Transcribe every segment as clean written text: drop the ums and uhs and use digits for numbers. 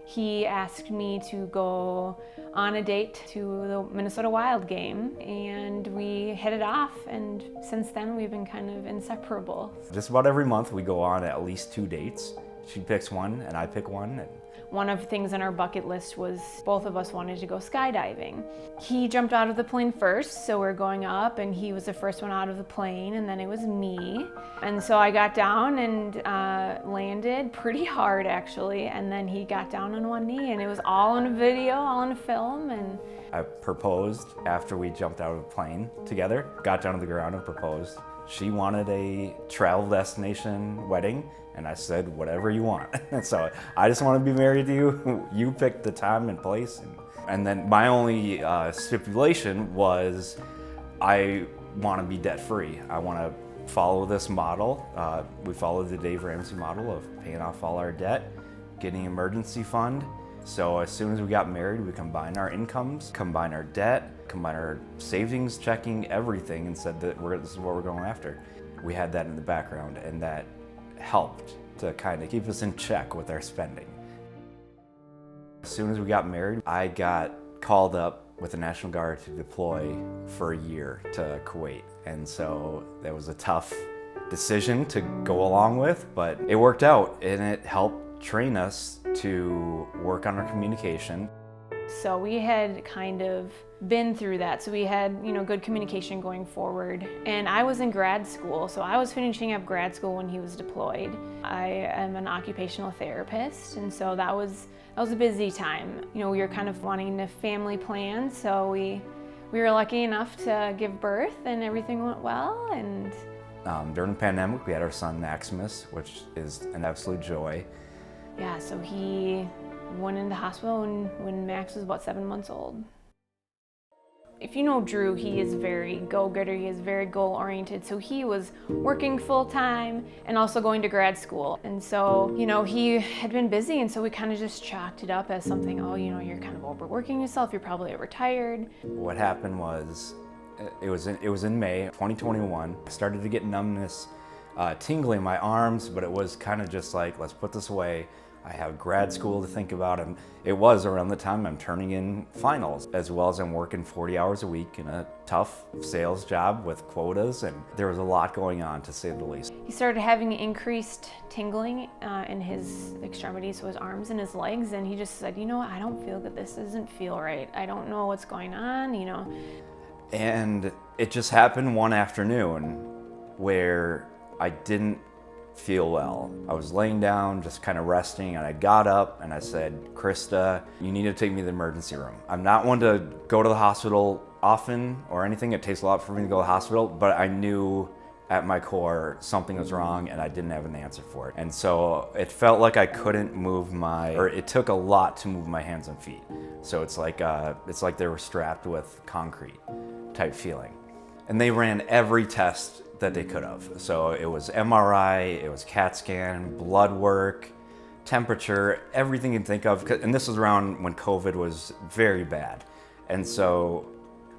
He asked me to go on a date to the Minnesota Wild game, and we hit it off, and since then we've been kind of inseparable. Just about every month we go on at least 2 dates. She picks one and I pick one. One of the things on our bucket list was both of us wanted to go skydiving. He jumped out of the plane first, so we're going up, and he was the first one out of the plane, and then it was me. And so I got down and landed pretty hard, actually, and then he got down on one knee, and it was all on video, all on film. And I proposed after we jumped out of the plane together, got down to the ground and proposed. She wanted a travel destination wedding, and I said, whatever you want. And so I just want to be married to you. You picked the time and place. And then my only stipulation was I want to be debt free. I want to follow this model. We followed the Dave Ramsey model of paying off all our debt, getting an emergency fund. So as soon as we got married, we combined our incomes, combined our debt, combined our savings, checking, everything, and said that this is what we're going after. We had that in the background, and that helped to kind of keep us in check with our spending. As soon as we got married, I got called up with the National Guard to deploy for a year to Kuwait. And so that was a tough decision to go along with, but it worked out, and it helped train us to work on our communication. so we had kind of been through that. So we had, good communication going forward. And I was in grad school, so I was finishing up grad school when he was deployed. I am an occupational therapist, and so that was a busy time. We were kind of wanting to family plan, so we were lucky enough to give birth, and everything went well. And during the pandemic, we had our son Maximus, which is an absolute joy. Yeah, so he went into the hospital when Max was about 7 months old. If you know Drew, he is very go-getter, he is very goal-oriented, so he was working full-time and also going to grad school. And so, he had been busy, and so we kind of just chalked it up as something, you're kind of overworking yourself, you're probably retired. What happened was, it was in May 2021. I started to get numbness, tingling in my arms, but it was kind of just like, let's put this away. I have grad school to think about, and it was around the time I'm turning in finals, as well as I'm working 40 hours a week in a tough sales job with quotas, and there was a lot going on, to say the least. He started having increased tingling in his extremities, so his arms and his legs, and he just said, I don't feel good, this doesn't feel right, I don't know what's going on, And it just happened one afternoon where I didn't feel well. I was laying down, just kind of resting, and I got up and I said, Krista, you need to take me to the emergency room. I'm not one to go to the hospital often or anything. It takes a lot for me to go to the hospital, but I knew at my core something was wrong and I didn't have an answer for it. And so it felt like I couldn't move it took a lot to move my hands and feet. So it's like they were strapped with concrete type feeling. And they ran every test that they could have. So it was MRI, it was CAT scan, blood work, temperature, everything you can think of. And this was around when COVID was very bad. And so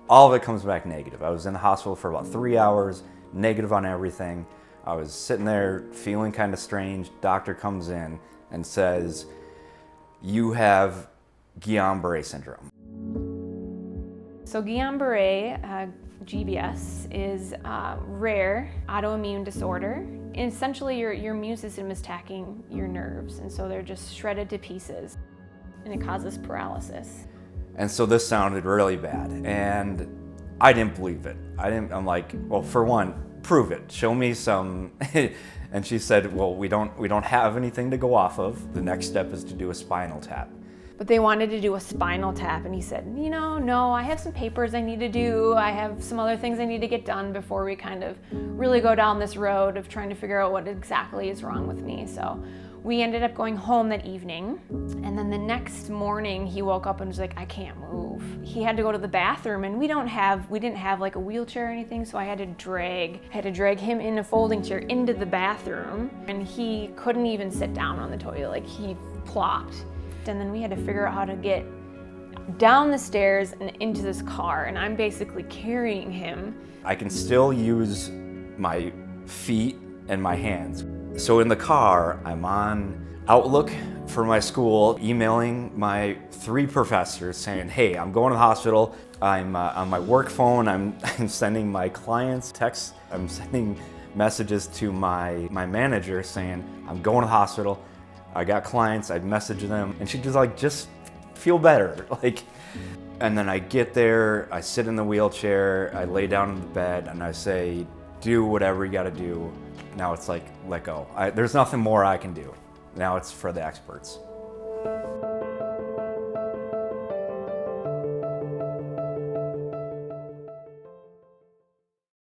all of it comes back negative. I was in the hospital for about 3 hours, negative on everything. I was sitting there feeling kind of strange. Doctor comes in and says, you have Guillain-Barre syndrome. So Guillain-Barre, GBS, is a rare autoimmune disorder. And essentially, your immune system is attacking your nerves, and so they're just shredded to pieces, and it causes paralysis. And so this sounded really bad, and I didn't believe it. I'm like, well, for one, prove it. Show me some. And she said, well, we don't have anything to go off of. The next step is to do a spinal tap. But they wanted to do a spinal tap, and he said, no, I have some papers I need to do. I have some other things I need to get done before we kind of really go down this road of trying to figure out what exactly is wrong with me. So we ended up going home that evening, and then the next morning he woke up and was like, I can't move. He had to go to the bathroom, and we didn't have like a wheelchair or anything, so I had to drag him in a folding chair into the bathroom, and he couldn't even sit down on the toilet, like he plopped. And then we had to figure out how to get down the stairs and into this car, and I'm basically carrying him. I can still use my feet and my hands. So in the car, I'm on Outlook for my school, emailing my 3 professors saying, hey, I'm going to the hospital. I'm on my work phone. I'm sending my clients texts. I'm sending messages to my manager saying, I'm going to the hospital. I got clients. I messaged them. And she's just like, just feel better. Like, and then I get there, I sit in the wheelchair, I lay down in the bed, and I say, do whatever you gotta do. Now it's like, let go. There's nothing more I can do. Now it's for the experts.